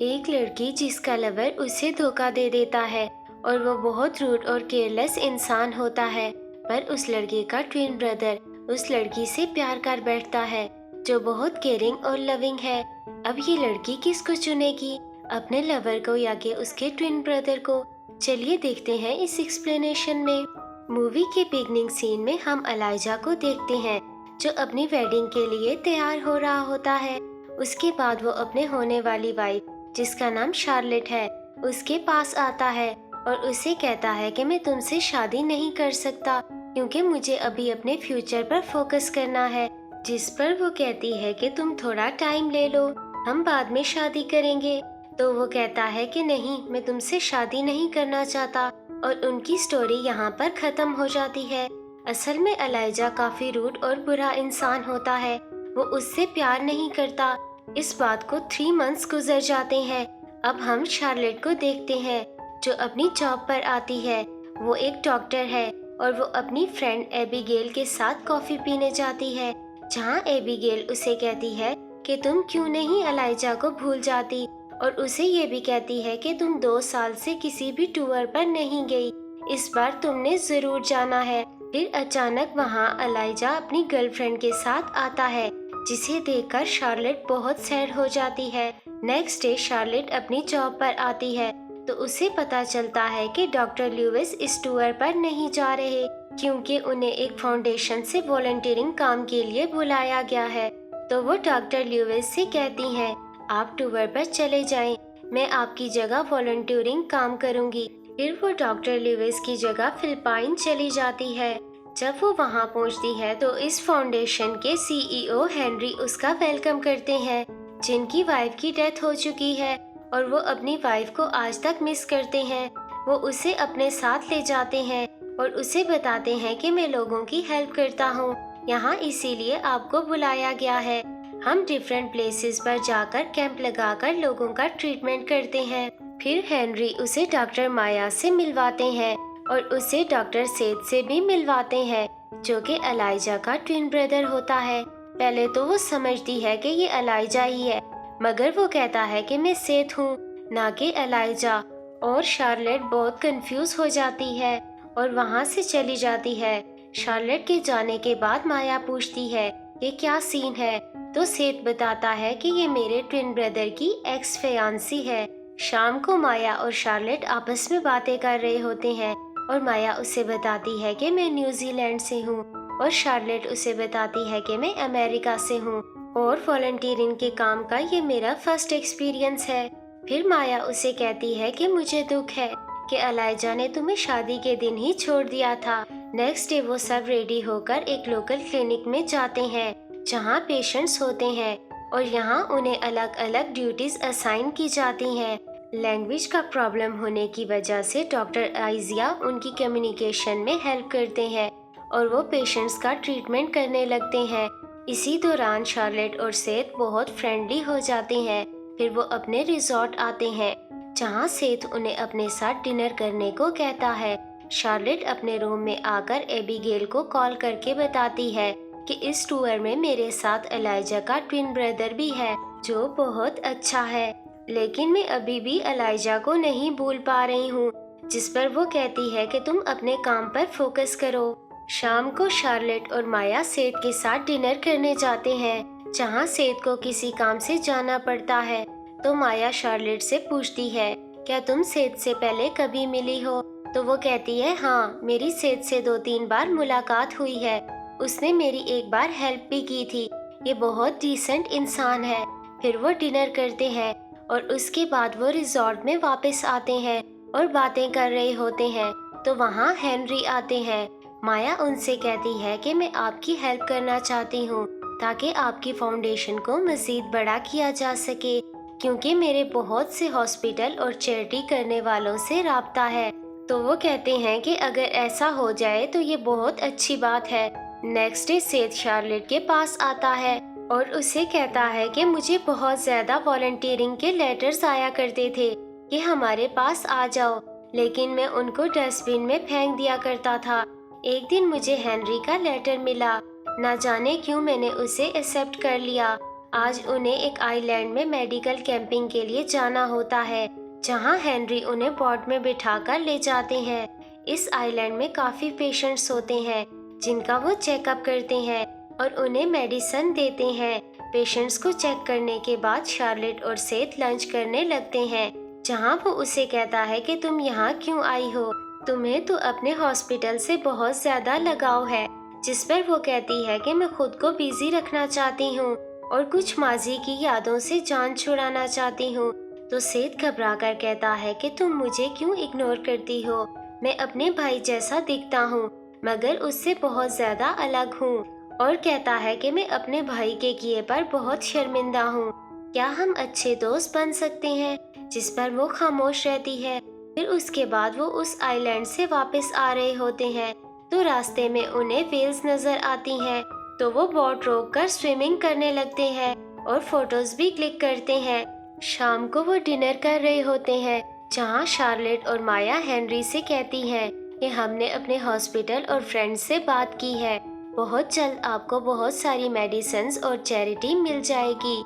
एक लड़की जिसका लवर उसे धोखा दे देता है और वो बहुत रूड और केयरलेस इंसान होता है, पर उस लड़के का ट्विन ब्रदर उस लड़की से प्यार कर बैठता है जो बहुत केयरिंग और लविंग है। अब ये लड़की किसको चुनेगी, अपने लवर को या कि उसके ट्विन ब्रदर को? चलिए देखते हैं इस एक्सप्लेनेशन में। मूवी के बिगनिंग सीन में हम एलाइजा को देखते हैं जो अपनी वेडिंग के लिए तैयार हो रहा होता है। उसके बाद वो अपने होने वाली वाइफ जिसका नाम शार्लेट है उसके पास आता है और उसे कहता है कि मैं तुमसे शादी नहीं कर सकता क्योंकि मुझे अभी अपने फ्यूचर पर फोकस करना है। जिस पर वो कहती है कि तुम थोड़ा टाइम ले लो, हम बाद में शादी करेंगे। तो वो कहता है कि नहीं, मैं तुमसे शादी नहीं करना चाहता और उनकी स्टोरी यहाँ पर खत्म हो जाती है। असल में एलाइजा काफी रूड और बुरा इंसान होता है, वो उससे प्यार नहीं करता। इस बात को 3 मंथ्स गुजर जाते हैं। अब हम शार्लेट को देखते हैं जो अपनी जॉब पर आती है। वो एक डॉक्टर है और वो अपनी फ्रेंड एबिगेल के साथ कॉफी पीने जाती है, जहाँ एबिगेल उसे कहती है कि तुम क्यों नहीं एलाइजा को भूल जाती, और उसे ये भी कहती है कि तुम 2 साल से किसी भी टूर पर नहीं गई, इस बार तुमने जरूर जाना है। फिर अचानक वहाँ एलाइजा अपनी गर्लफ्रेंड के साथ आता है, जिसे देखकर शार्लेट बहुत सैड हो जाती है। नेक्स्ट डे शार्लेट अपनी जॉब पर आती है तो उसे पता चलता है कि डॉक्टर ल्यूइस इस टूर पर नहीं जा रहे क्योंकि उन्हें एक फाउंडेशन से वॉलंटियरिंग काम के लिए बुलाया गया है। तो वो डॉक्टर ल्यूइस से कहती हैं, आप टूर पर चले जाएं, मैं आपकी जगह वॉलंटियरिंग काम करूंगी। फिर वो डॉक्टर ल्यूइस की जगह फिलिपाइन चली जाती है। जब वो वहां पहुंचती है तो इस फाउंडेशन के सीईओ हेनरी उसका वेलकम करते हैं, जिनकी वाइफ की डेथ हो चुकी है और वो अपनी वाइफ को आज तक मिस करते हैं। वो उसे अपने साथ ले जाते हैं और उसे बताते हैं कि मैं लोगों की हेल्प करता हूँ, यहाँ इसीलिए आपको बुलाया गया है। हम डिफरेंट प्लेसेस पर जाकर कैंप लगाकर लोगों का ट्रीटमेंट करते हैं। फिर हेनरी उसे डॉक्टर माया से मिलवाते हैं और उसे डॉक्टर सेठ से भी मिलवाते हैं, जो कि एलाइजा का ट्विन ब्रदर होता है। पहले तो वो समझती है कि ये एलाइजा ही है, मगर वो कहता है कि मैं सेठ हूँ, ना कि एलाइजा। और शार्लेट बहुत कंफ्यूज हो जाती है और वहाँ से चली जाती है। शार्लेट के जाने के बाद माया पूछती है ये क्या सीन है, तो सेठ बताता है कि ये मेरे ट्विन ब्रदर की एक्स फियांसी है। शाम को माया और शार्लेट आपस में बातें कर रहे होते हैं और माया उसे बताती है कि मैं न्यूजीलैंड से हूँ और शार्लेट उसे बताती है कि मैं अमेरिका से हूँ और वॉलंटियरिंग के काम का ये मेरा फर्स्ट एक्सपीरियंस है। फिर माया उसे कहती है कि मुझे दुख है कि एलाइजा ने तुम्हें शादी के दिन ही छोड़ दिया था। नेक्स्ट डे वो सब रेडी होकर एक लोकल क्लिनिक में जाते हैं जहाँ पेशेंट्स होते हैं और यहाँ उन्हें अलग अलग ड्यूटीज असाइन की जाती हैं। लैंग्वेज का प्रॉब्लम होने की वजह से डॉक्टर आइजिया उनकी कम्युनिकेशन में हेल्प करते हैं और वो पेशेंट्स का ट्रीटमेंट करने लगते हैं। इसी दौरान शार्लेट और सेठ बहुत फ्रेंडली हो जाते हैं। फिर वो अपने रिजॉर्ट आते हैं जहाँ सेठ उन्हें अपने साथ डिनर करने को कहता है। शार्लेट अपने रूम में आकर एबिगेल को कॉल करके बताती है कि इस टूर में मेरे साथ एलाइजा का ट्विन ब्रदर भी है जो बहुत अच्छा है, लेकिन मैं अभी भी एलाइजा को नहीं भूल पा रही हूँ। जिस पर वो कहती है कि तुम अपने काम पर फोकस करो। शाम को शार्लेट और माया सेठ के साथ डिनर करने जाते हैं, जहाँ सेठ को किसी काम से जाना पड़ता है। तो माया शार्लेट से पूछती है क्या तुम सेठ से पहले कभी मिली हो? तो वो कहती है हाँ, मेरी सेठ से 2-3 बार मुलाकात हुई है, उसने मेरी एक बार हेल्प भी की थी, ये बहुत डिसेंट इंसान है। फिर वो डिनर करते हैं और उसके बाद वो रिजॉर्ट में वापस आते हैं और बातें कर रहे होते हैं। तो वहाँ हेनरी आते हैं। माया उनसे कहती है कि मैं आपकी हेल्प करना चाहती हूँ ताकि आपकी फाउंडेशन को मजीद बड़ा किया जा सके, क्योंकि मेरे बहुत से हॉस्पिटल और चैरिटी करने वालों से राब्ता है। तो वो कहते हैं कि अगर ऐसा हो जाए तो ये बहुत अच्छी बात है। नेक्स्ट डे सेठ शार्लेट के पास आता है और उसे कहता है कि मुझे बहुत ज्यादा वॉलंटियरिंग के लेटर्स आया करते थे कि हमारे पास आ जाओ, लेकिन मैं उनको डस्टबिन में फेंक दिया करता था। एक दिन मुझे हेनरी का लेटर मिला, ना जाने क्यों मैंने उसे एक्सेप्ट कर लिया आज उन्हें एक आइलैंड में मेडिकल कैंपिंग के लिए जाना होता है, जहां हेनरी उन्हें बोट में बिठाकर ले जाते हैं। इस आइलैंड में काफी पेशेंट्स होते हैं जिनका वो चेकअप करते हैं और उन्हें मेडिसिन देते हैं। पेशेंट्स को चेक करने के बाद शार्लेट और सेथ लंच करने लगते हैं, जहां वो उसे कहता है कि तुम यहाँ क्यों आई हो, तुम्हें तो अपने हॉस्पिटल से बहुत ज्यादा लगाव है। जिस पर वो कहती है कि मैं खुद को बिजी रखना चाहती हूँ और कुछ माजी की यादों से जान छुड़ाना चाहती हूँ। तो सेठ घबरा कर कहता है कि तुम मुझे क्यों इग्नोर करती हो, मैं अपने भाई जैसा दिखता हूँ मगर उससे बहुत ज्यादा अलग हूँ। और कहता है कि मैं अपने भाई के किए पर बहुत शर्मिंदा हूँ, क्या हम अच्छे दोस्त बन सकते हैं। जिस पर वो खामोश रहती है। फिर उसके बाद वो उस आइलैंड से वापस आ रहे होते हैं तो रास्ते में उन्हें वेल्स नजर आती हैं, तो वो बोट रोककर स्विमिंग करने लगते हैं और फोटोज भी क्लिक करते हैं। शाम को वो डिनर कर रहे होते हैं, जहां शार्लेट और माया हेनरी से कहती हैं कि हमने अपने हॉस्पिटल और फ्रेंड्स से बात की है, बहुत जल्द आपको बहुत सारी मेडिसिन्स और चैरिटी मिल जाएगी।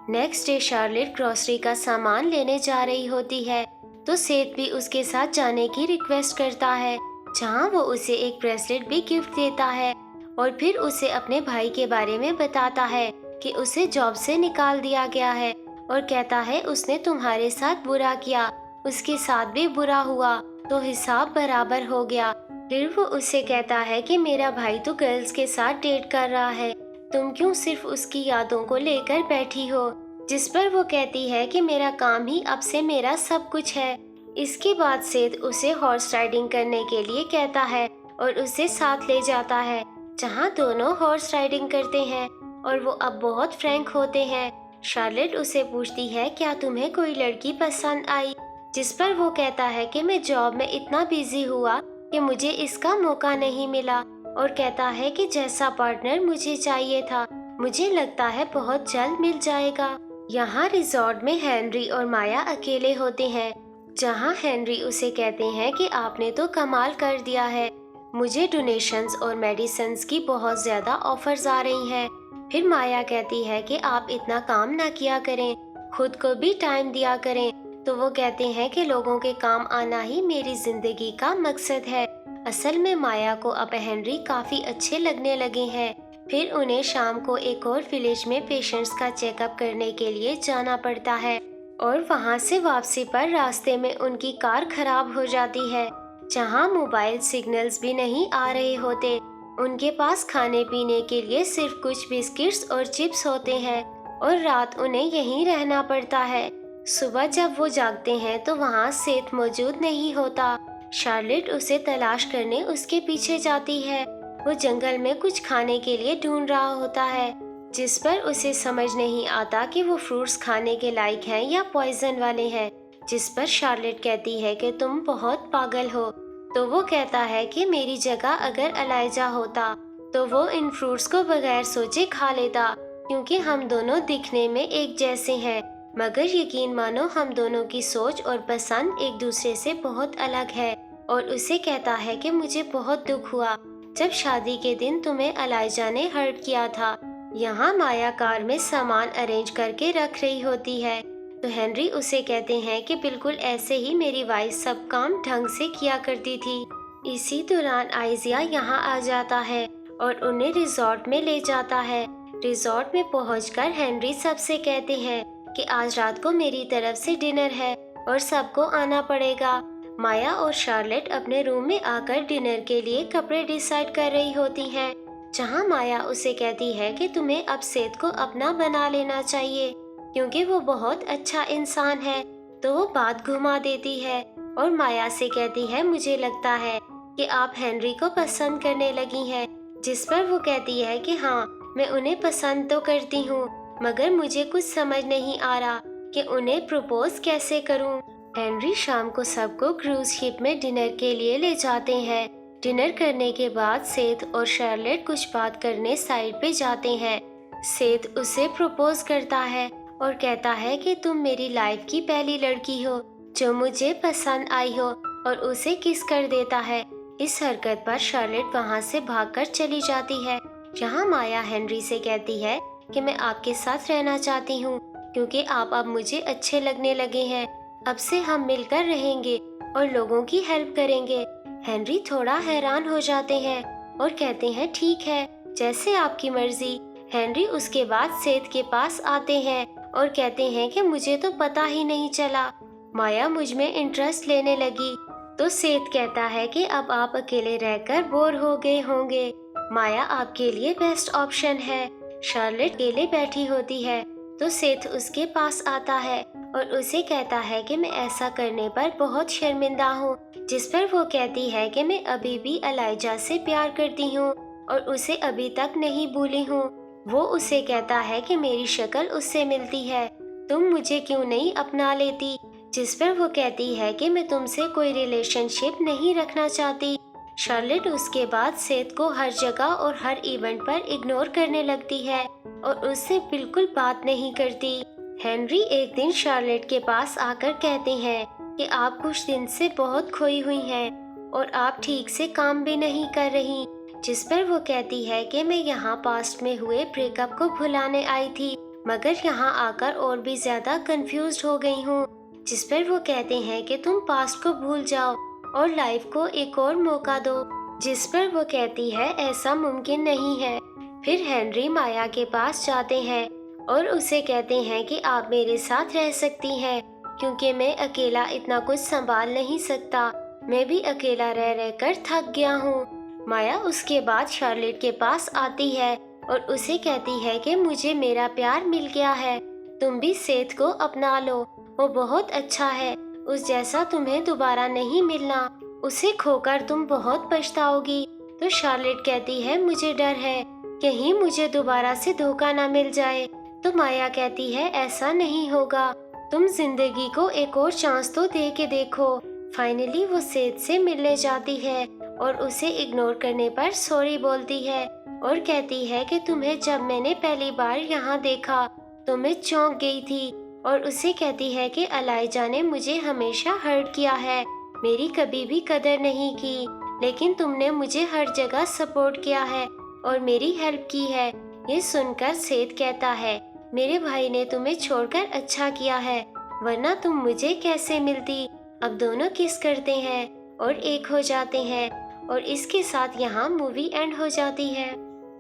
नेक्स्ट डे शार्लेट ग्रोसरी का सामान लेने जा रही होती है तो सेठ भी उसके साथ जाने की रिक्वेस्ट करता है, जहां वो उसे एक ब्रेसलेट भी गिफ्ट देता है और फिर उसे अपने भाई के बारे में बताता है कि उसे जॉब से निकाल दिया गया है और कहता है उसने तुम्हारे साथ बुरा किया, उसके साथ भी बुरा हुआ तो हिसाब बराबर हो गया। फिर वो उसे कहता है कि मेरा भाई तो गर्ल्स के साथ डेट कर रहा है, तुम क्यों सिर्फ उसकी यादों को लेकर बैठी हो। जिस पर वो कहती है कि मेरा काम ही अब से मेरा सब कुछ है। इसके बाद सेठ उसे हॉर्स राइडिंग करने के लिए कहता है और उसे साथ ले जाता है, जहां दोनों हॉर्स राइडिंग करते हैं और वो अब बहुत फ्रैंक होते हैं। शार्लेट उसे पूछती है क्या तुम्हें कोई लड़की पसंद आई, जिस पर वो कहता है कि मैं जॉब में इतना बिजी हुआ कि मुझे इसका मौका नहीं मिला और कहता है कि जैसा पार्टनर मुझे चाहिए था मुझे लगता है बहुत जल्द मिल जाएगा। यहाँ रिजॉर्ट में हेनरी और माया अकेले होते हैं, जहाँ हेनरी उसे कहते हैं कि आपने तो कमाल कर दिया है, मुझे डोनेशंस और मेडिसिन्स की बहुत ज्यादा ऑफर्स आ रही हैं। फिर माया कहती है कि आप इतना काम ना किया करें, खुद को भी टाइम दिया करें। तो वो कहते हैं कि लोगों के काम आना ही मेरी जिंदगी का मकसद है। असल में माया को अब हेनरी काफी अच्छे लगने लगे हैं। फिर उन्हें शाम को एक और विलेज में पेशेंट्स का चेकअप करने के लिए जाना पड़ता है और वहां से वापसी पर रास्ते में उनकी कार खराब हो जाती है, जहां मोबाइल सिग्नल्स भी नहीं आ रहे होते। उनके पास खाने पीने के लिए सिर्फ कुछ बिस्किट्स और चिप्स होते हैं और रात उन्हें यहीं रहना पड़ता है। सुबह जब वो जागते हैं तो वहाँ सेठ मौजूद नहीं होता। शार्लेट उसे तलाश करने उसके पीछे जाती है। वो जंगल में कुछ खाने के लिए ढूंढ रहा होता है, जिस पर उसे समझ नहीं आता कि वो फ्रूट्स खाने के लायक हैं या पॉइजन वाले हैं। जिस पर शार्लेट कहती है कि तुम बहुत पागल हो। तो वो कहता है कि मेरी जगह अगर एलाइजा होता तो वो इन फ्रूट्स को बगैर सोचे खा लेता, क्योंकि हम दोनों दिखने में एक जैसे हैं, मगर यकीन मानो हम दोनों की सोच और पसंद एक दूसरे से बहुत अलग है। और उसे कहता है कि मुझे बहुत दुख हुआ जब शादी के दिन तुम्हें एलाइजा ने हर्ट किया था। यहाँ माया कार में सामान अरेंज करके रख रही होती है तो हेनरी उसे कहते हैं कि बिल्कुल ऐसे ही मेरी वाइफ सब काम ढंग से किया करती थी। इसी दौरान आइजिया यहाँ आ जाता है और उन्हें रिजॉर्ट में ले जाता है। रिजॉर्ट में पहुंचकर हेनरी सबसे कहते हैं कि आज रात को मेरी तरफ से डिनर है और सबको आना पड़ेगा। माया और शार्लेट अपने रूम में आकर डिनर के लिए कपड़े डिसाइड कर रही होती हैं, जहां माया उसे कहती है कि तुम्हें अब सेठ को अपना बना लेना चाहिए क्योंकि वो बहुत अच्छा इंसान है। तो वो बात घुमा देती है और माया से कहती है मुझे लगता है कि आप हेनरी को पसंद करने लगी हैं। जिस पर वो कहती है कि हाँ मैं उन्हें पसंद तो करती हूँ, मगर मुझे कुछ समझ नहीं आ रहा कि उन्हें प्रपोज कैसे करूं। हेनरी शाम को सबको क्रूज शिप में डिनर के लिए ले जाते हैं। डिनर करने के बाद सेठ और शार्लेट कुछ बात करने साइड पे जाते हैं। सेठ उसे प्रपोज करता है और कहता है कि तुम मेरी लाइफ की पहली लड़की हो जो मुझे पसंद आई हो, और उसे किस कर देता है। इस हरकत पर शार्लेट वहाँ से भागकर चली जाती है। यहाँ माया हेनरी से कहती है कि मैं आपके साथ रहना चाहती हूँ, क्योंकि आप अब मुझे अच्छे लगने लगे हैं। अब से हम मिलकर रहेंगे और लोगों की हेल्प करेंगे। हेनरी थोड़ा हैरान हो जाते हैं और कहते हैं ठीक है, जैसे आपकी मर्जी। हेनरी उसके बाद सेठ के पास आते हैं और कहते हैं कि मुझे तो पता ही नहीं चला, माया मुझ में इंटरेस्ट लेने लगी। तो सेठ कहता है कि अब आप अकेले रहकर बोर हो गए होंगे, माया आपके लिए बेस्ट ऑप्शन है। शार्लेट अकेले बैठी होती है तो सेठ उसके पास आता है और उसे कहता है कि मैं ऐसा करने पर बहुत शर्मिंदा हूँ। जिस पर वो कहती है कि मैं अभी भी एलाइजा से प्यार करती हूँ और उसे अभी तक नहीं भूली हूँ। वो उसे कहता है कि मेरी शक्ल उससे मिलती है, तुम मुझे क्यों नहीं अपना लेती। जिस पर वो कहती है कि मैं तुमसे कोई रिलेशनशिप नहीं रखना चाहती। शार्लेट उसके बाद सेठ को हर जगह और हर इवेंट पर इग्नोर करने लगती है और उससे बिल्कुल बात नहीं करती। हेनरी एक दिन शार्लेट के पास आकर कहते हैं कि आप कुछ दिन से बहुत खोई हुई हैं और आप ठीक से काम भी नहीं कर रही। जिस पर वो कहती है कि मैं यहाँ पास्ट में हुए ब्रेकअप को भुलाने आई थी, मगर यहाँ आकर और भी ज्यादा कंफ्यूज्ड हो गई हूँ। जिस पर वो कहते हैं कि तुम पास्ट को भूल जाओ और लाइफ को एक और मौका दो। जिस पर वो कहती है ऐसा मुमकिन नहीं है। फिर हेनरी माया के पास जाते हैं और उसे कहते हैं कि आप मेरे साथ रह सकती हैं, क्योंकि मैं अकेला इतना कुछ संभाल नहीं सकता। मैं भी अकेला रह रहकर थक गया हूँ। माया उसके बाद शार्लेट के पास आती है और उसे कहती है कि मुझे मेरा प्यार मिल गया है, तुम भी सेठ को अपना लो, वो बहुत अच्छा है, उस जैसा तुम्हें दोबारा नहीं मिलना, उसे खोकर तुम बहुत पछताओगी। तो शार्लेट कहती है मुझे डर है कहीं मुझे दोबारा से धोखा ना मिल जाए। तो माया कहती है ऐसा नहीं होगा, तुम जिंदगी को एक और चांस तो दे के देखो। फाइनली वो सेठ से मिलने जाती है और उसे इग्नोर करने पर सॉरी बोलती है और कहती है कि तुम्हें जब मैंने पहली बार यहाँ देखा तो मैं चौंक गई थी। और उसे कहती है कि एलाइजा ने मुझे हमेशा हर्ट किया है, मेरी कभी भी कदर नहीं की, लेकिन तुमने मुझे हर जगह सपोर्ट किया है और मेरी हेल्प की है। ये सुनकर सेठ कहता है मेरे भाई ने तुम्हें छोड़कर अच्छा किया है, वरना तुम मुझे कैसे मिलती। अब दोनों किस करते हैं और एक हो जाते हैं और इसके साथ यहाँ मूवी एंड हो जाती है।